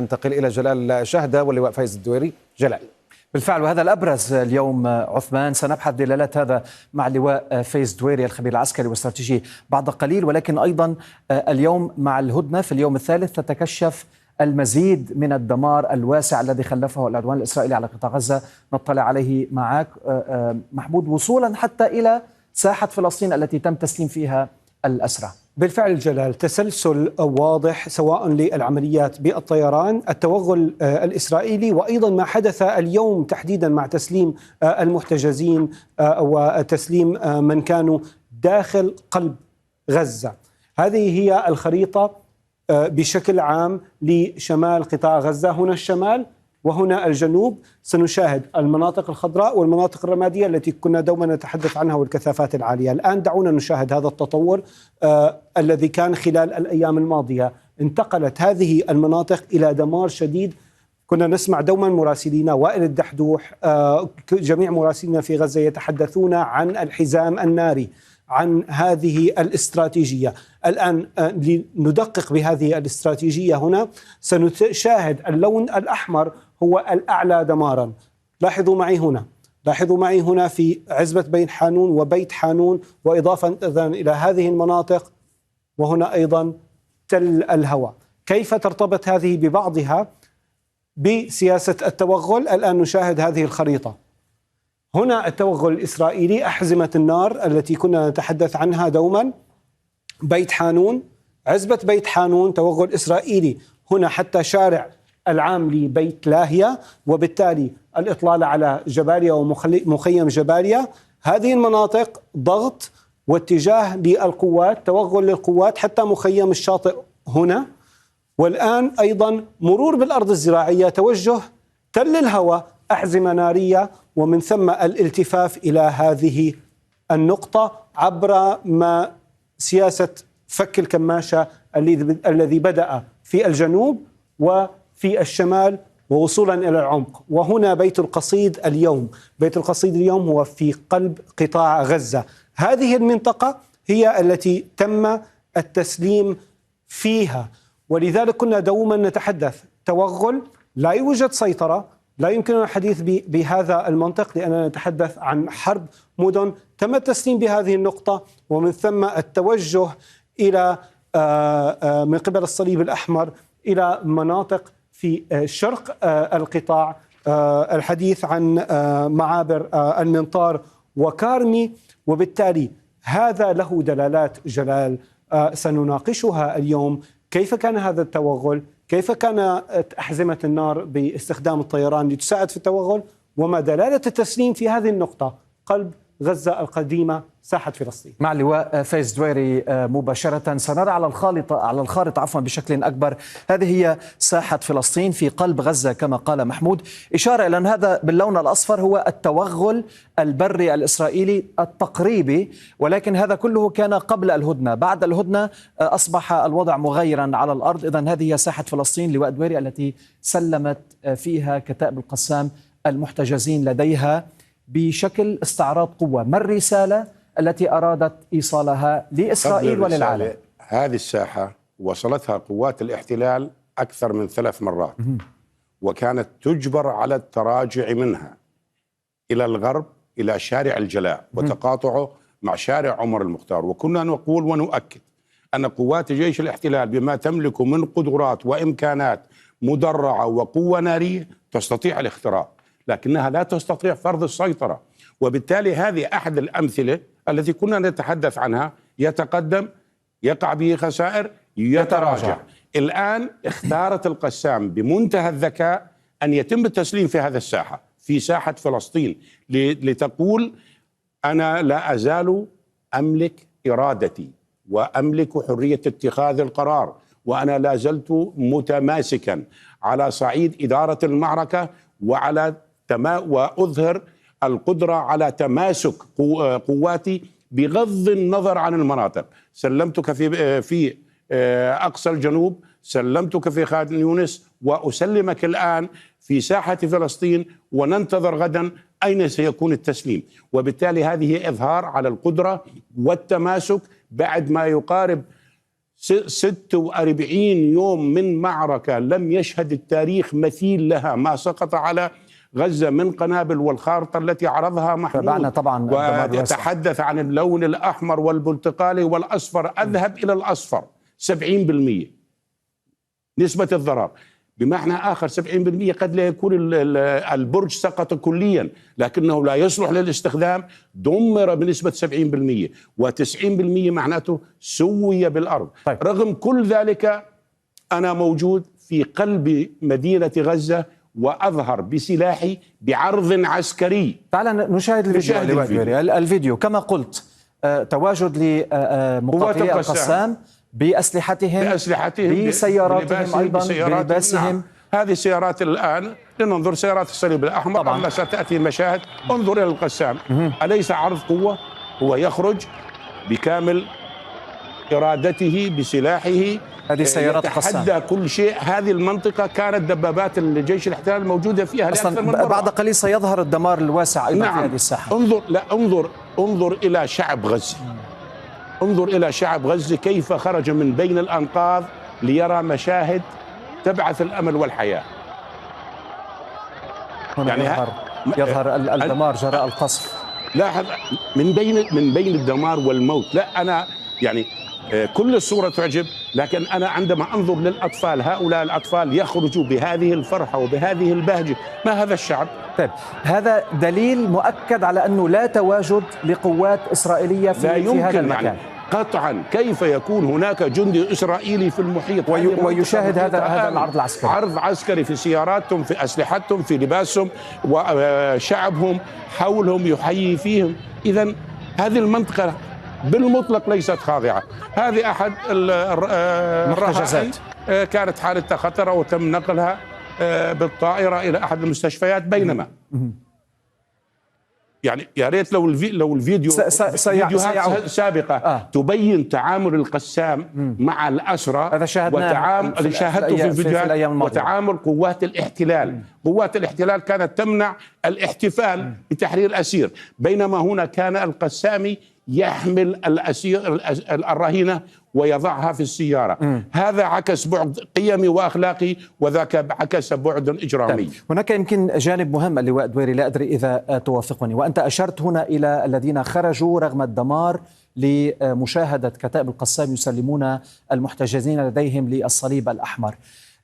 ننتقل إلى جلال شهدة واللواء فايز الدويري. جلال. بالفعل، وهذا الأبرز اليوم عثمان. سنبحث دلالات هذا مع اللواء فايز الدويري الخبير العسكري والاستراتيجي بعد قليل، ولكن أيضا اليوم مع الهدنة في اليوم الثالث تتكشف المزيد من الدمار الواسع الذي خلفه العدوان الإسرائيلي على قطاع غزة. نطلع عليه معك محمود، وصولا حتى إلى ساحة فلسطين التي تم تسليم فيها الأسرى. بالفعل جلال، تسلسل واضح سواء للعمليات بالطيران، التوغل الإسرائيلي، وأيضا ما حدث اليوم تحديدا مع تسليم المحتجزين وتسليم من كانوا داخل قلب غزة. هذه هي الخريطة بشكل عام لشمال قطاع غزة. هنا الشمال وهنا الجنوب. سنشاهد المناطق الخضراء والمناطق الرمادية التي كنا دوما نتحدث عنها والكثافات العالية. الآن دعونا نشاهد هذا التطور الذي كان خلال الأيام الماضية. انتقلت هذه المناطق إلى دمار شديد. كنا نسمع دوما مراسلينا وائل الدحدوح، جميع مراسلينا في غزة يتحدثون عن الحزام الناري، عن هذه الاستراتيجية. الآن لندقق بهذه الاستراتيجية هنا سنشاهد اللون الأحمر هو الأعلى دمارا. لاحظوا معي هنا في عزبة بين حانون وبيت حانون، وإضافة إلى هذه المناطق، وهنا أيضا تل الهوى. كيف ترتبط هذه ببعضها بسياسة التوغل؟ الآن نشاهد هذه الخريطة. هنا التوغل الإسرائيلي، أحزمة النار التي كنا نتحدث عنها دوما. بيت حانون، عزبة بيت حانون، توغل إسرائيلي هنا حتى شارع العام لبيت لاهيا، وبالتالي الإطلال على جباليا ومخيم جباليا. هذه المناطق ضغط واتجاه للقوات، توغل للقوات حتى مخيم الشاطئ هنا. والآن أيضا مرور بالأرض الزراعية، توجه تل الهوى، أحزمة نارية، ومن ثم الالتفاف إلى هذه النقطة عبر ما سياسة فك الكماشة الذي بدأ في الجنوب وفي الشمال ووصولا إلى العمق. وهنا بيت القصيد اليوم. بيت القصيد اليوم هو في قلب قطاع غزة. هذه المنطقة هي التي تم التسليم فيها، ولذلك كنا دوما نتحدث توغل، لا يوجد سيطرة، لا يمكننا الحديث بهذا المنطق لأننا نتحدث عن حرب مدن. تم التسليم بهذه النقطة، ومن ثم التوجه إلى من قبل الصليب الأحمر إلى مناطق في شرق القطاع، الحديث عن معابر المنطار وكارمي. وبالتالي هذا له دلالات جلال سنناقشها اليوم. كيف كان هذا التوغل؟ كيف كانت أحزمة النار باستخدام الطيران لتساعد في التوغل؟ وما دلالة التسليم في هذه النقطة قلب غزة القديمة، ساحة فلسطين. مع اللواء فايز الدويري مباشرة سنرى على الخارطة بشكل أكبر. هذه هي ساحة فلسطين في قلب غزة كما قال محمود، إشارة إلى أن هذا باللون الأصفر هو التوغل البري الإسرائيلي التقريبي، ولكن هذا كله كان قبل الهدنة. بعد الهدنة أصبح الوضع مغايرا على الأرض. إذن هذه هي ساحة فلسطين لواء الدويري التي سلمت فيها كتائب القسام المحتجزين لديها بشكل استعراض قوة. ما الرسالة التي أرادت إيصالها لإسرائيل وللعالم؟ هذه الساحة وصلتها قوات الاحتلال أكثر من 3 مرات، وكانت تجبر على التراجع منها إلى الغرب إلى شارع الجلاء وتقاطعه مع شارع عمر المختار. وكنا نقول ونؤكد أن قوات جيش الاحتلال بما تملك من قدرات وإمكانات مدرعة وقوة نارية تستطيع الاختراق، لكنها لا تستطيع فرض السيطرة. وبالتالي هذه أحد الأمثلة التي كنا نتحدث عنها. يتقدم، يقع به خسائر، يتراجع. الآن اختارت القسام بمنتهى الذكاء أن يتم التسليم في هذا الساحة، في ساحة فلسطين، لتقول أنا لا أزال أملك إرادتي وأملك حرية اتخاذ القرار، وأنا لا زلت متماسكا على صعيد إدارة المعركة وأظهر القدرة على تماسك قواتي بغض النظر عن المناطق. سلمتك في أقصى الجنوب، سلمتك في خان يونس، وأسلمك الآن في ساحة فلسطين، وننتظر غدا أين سيكون التسليم. وبالتالي هذه إظهار على القدرة والتماسك بعد ما يقارب 46 يوم من معركة لم يشهد التاريخ مثيل لها، ما سقط على غزة من قنابل، والخارطة التي عرضها محمود تابعنا طبعا ويتحدث عن اللون الأحمر والبرتقالي والأصفر. أذهب إلى الأصفر 70% نسبة الضرر، بمعنى آخر 70% قد لا يكون البرج سقط كليا لكنه لا يصلح للاستخدام، دمر بنسبة 70%، و90% معناته سوي بالأرض. طيب. رغم كل ذلك أنا موجود في قلب مدينة غزة وأظهر بسلاحي بعرض عسكري. تعال نشاهد الفيديو. الفيديو كما قلت تواجد لمقاتلي القسام بأسلحتهم بسياراتهم أيضا بلباسهم. نعم. هذه سيارات الآن لننظر سيارات الصليب الأحمر طبعا. ستأتي المشاهد. انظر إلى القسام. أليس عرض قوة؟ هو يخرج بكامل إرادته بسلاحه. هذه سيارات القسام يتحدى كل شيء. هذه المنطقة كانت دبابات الجيش الاحتلال موجودة فيها أصلا بعد قليل سيظهر الدمار الواسع أيضا في هذه الساحة. انظر إلى شعب غزة. انظر إلى شعب غزة كيف خرج من بين الأنقاض ليرى مشاهد تبعث الأمل والحياة. هنا يعني يظهر الدمار جراء القصف. لاحظ من بين الدمار والموت. لا أنا يعني كل الصورة تعجب، لكن أنا عندما أنظر للأطفال، هؤلاء الأطفال يخرجوا بهذه الفرحة وبهذه البهجة. ما هذا الشعب؟ طيب هذا دليل مؤكد على أنه لا تواجد لقوات إسرائيلية في هذا المكان. يعني قطعا كيف يكون هناك جندي إسرائيلي في المحيط ويشاهد هذا العرض العسكري؟ عرض عسكري في سياراتهم، في أسلحتهم، في لباسهم، وشعبهم حولهم يحيي فيهم. إذن هذه المنطقة بالمطلق ليست خاضعة. هذه أحد الرهائن كانت حالتها خطرة وتم نقلها بالطائرة إلى أحد المستشفيات. بينما يعني يا ريت لو الفيديو فيديوهات سابقة تبين تعامل القسام مع الأسرى. هذا شاهدته في الفيديوهات. وتعامل قوات الاحتلال. قوات الاحتلال كانت تمنع الاحتفال بتحرير أسير، بينما هنا كان القسامي يحمل الأسير الرهينة ويضعها في السيارة. هذا عكس بعد قيمي وأخلاقي، وذاك عكس بعد إجرامي. هناك يمكن جانب مهم اللواء دويري، لا أدري إذا توافقني، وأنت أشرت هنا إلى الذين خرجوا رغم الدمار لمشاهدة كتائب القسام يسلمون المحتجزين لديهم للصليب الأحمر.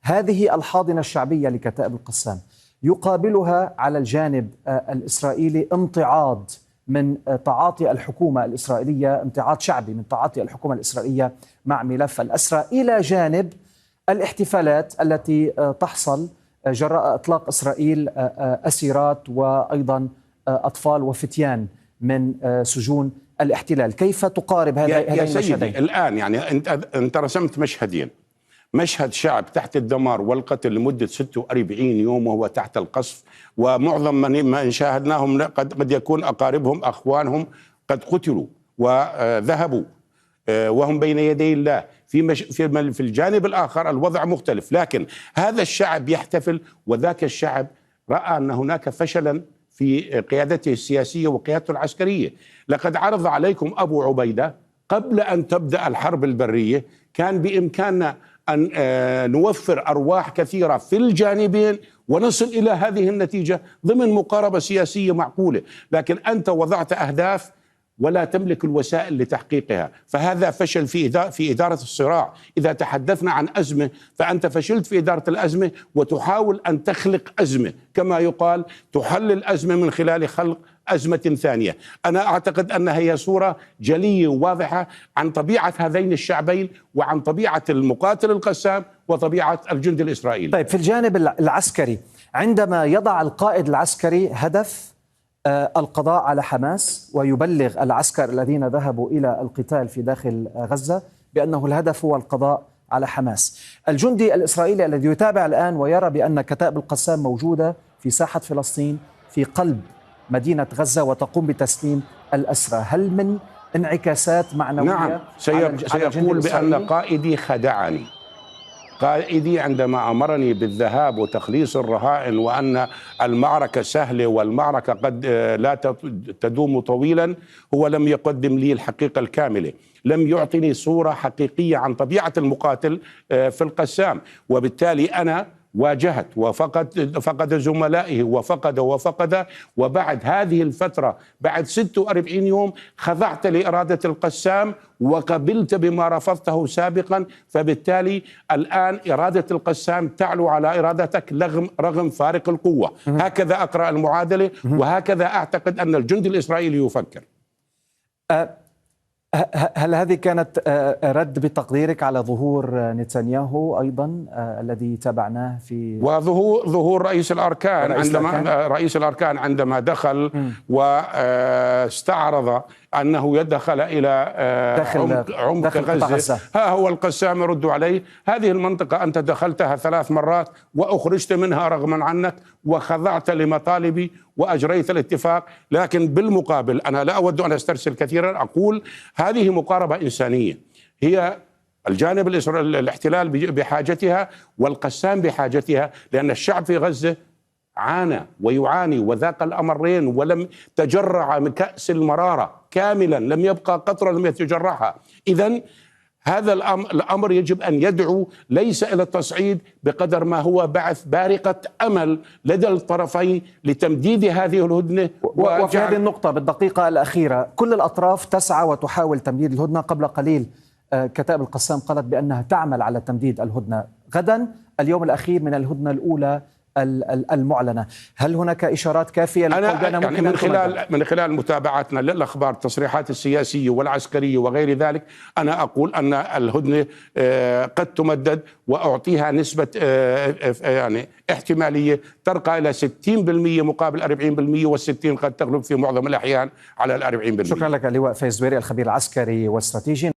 هذه الحاضنة الشعبية لكتائب القسام يقابلها على الجانب الإسرائيلي امتعاض من تعاطي الحكومة الإسرائيلية، امتعاض شعبي من تعاطي الحكومة الإسرائيلية مع ملف الأسرى، إلى جانب الاحتفالات التي تحصل جراء إطلاق إسرائيل أسيرات وأيضا أطفال وفتيان من سجون الاحتلال. كيف تقارب هذين المشهدين؟ الآن يعني أنت رسمت مشهدين: مشهد شعب تحت الدمار والقتل لمدة 46 يوم وهو تحت القصف، ومعظم من شاهدناهم قد يكون أقاربهم أخوانهم قد قتلوا وذهبوا وهم بين يدي الله. في الجانب الآخر الوضع مختلف، لكن هذا الشعب يحتفل، وذاك الشعب رأى أن هناك فشلا في قيادته السياسية وقيادته العسكرية. لقد عرض عليكم أبو عبيدة قبل أن تبدأ الحرب البرية، كان بإمكاننا أن نوفر أرواح كثيرة في الجانبين ونصل إلى هذه النتيجة ضمن مقاربة سياسية معقولة، لكن أنت وضعت أهداف ولا تملك الوسائل لتحقيقها، فهذا فشل في إدارة الصراع. إذا تحدثنا عن أزمة فأنت فشلت في إدارة الأزمة، وتحاول أن تخلق أزمة كما يقال، تحل الأزمة من خلال خلق أزمة ثانية. أنا أعتقد أنها هي صورة جلية وواضحة عن طبيعة هذين الشعبين وعن طبيعة المقاتل القسام وطبيعة الجندي الإسرائيلي. طيب في الجانب العسكري، عندما يضع القائد العسكري هدف القضاء على حماس ويبلغ العسكر الذين ذهبوا إلى القتال في داخل غزة بأنه الهدف هو القضاء على حماس، الجندي الإسرائيلي الذي يتابع الآن ويرى بأن كتائب القسام موجودة في ساحة فلسطين في قلب مدينة غزة وتقوم بتسليم الأسرى، هل من انعكاسات معنوية؟ نعم، سيقول بأن قائدي خدعني. قائدي عندما أمرني بالذهاب وتخليص الرهائن وأن المعركة سهلة والمعركة قد لا تدوم طويلا، هو لم يقدم لي الحقيقة الكاملة، لم يعطني صورة حقيقية عن طبيعة المقاتل في القسام. وبالتالي أنا واجهت وفقد زملائه وفقد، وبعد هذه الفترة بعد 46 يوم خضعت لإرادة القسام وقبلت بما رفضته سابقا. فبالتالي الآن إرادة القسام تعلو على إرادتك رغم فارق القوة. هكذا أقرأ المعادلة وهكذا أعتقد أن الجندي الإسرائيلي يفكر. هل هذه كانت رد بتقديرك على ظهور نتنياهو أيضا الذي تابعناه في وظهور رئيس الأركان عندما دخل واستعرض أنه يدخل إلى عمق غزة. ها هو القسام يرد عليه: هذه المنطقة أنت دخلتها 3 مرات وأخرجت منها رغما عنك وخضعت لمطالبي وأجريت الاتفاق. لكن بالمقابل أنا لا أود أن أسترسل كثيرا، أقول هذه مقاربة إنسانية، هي الجانب الاحتلال بحاجتها والقسام بحاجتها، لأن الشعب في غزة عانى ويعاني وذاق الأمرين ولم تجرع من كأس المرارة كاملا، لم يبقى قطرة لم يتجرعها. إذن هذا الأمر يجب أن يدعو ليس إلى التصعيد بقدر ما هو بعث بارقة أمل لدى الطرفين لتمديد هذه الهدنة. وفي هذه النقطة بالدقيقة الأخيرة كل الأطراف تسعى وتحاول تمديد الهدنة. قبل قليل كتائب القسام قالت بأنها تعمل على تمديد الهدنة. غدا اليوم الأخير من الهدنة الأولى المعلنة. هل هناك إشارات كافية يعني من خلال متابعتنا للأخبار التصريحات السياسية والعسكرية وغير ذلك، أنا أقول أن الهدنة قد تمدد وأعطيها نسبة يعني احتمالية ترقى إلى 60% مقابل 40%، وال60 قد تغلب في معظم الأحيان على 40%. شكرا لك اللواء فايز الدويري الخبير العسكري والاستراتيجي.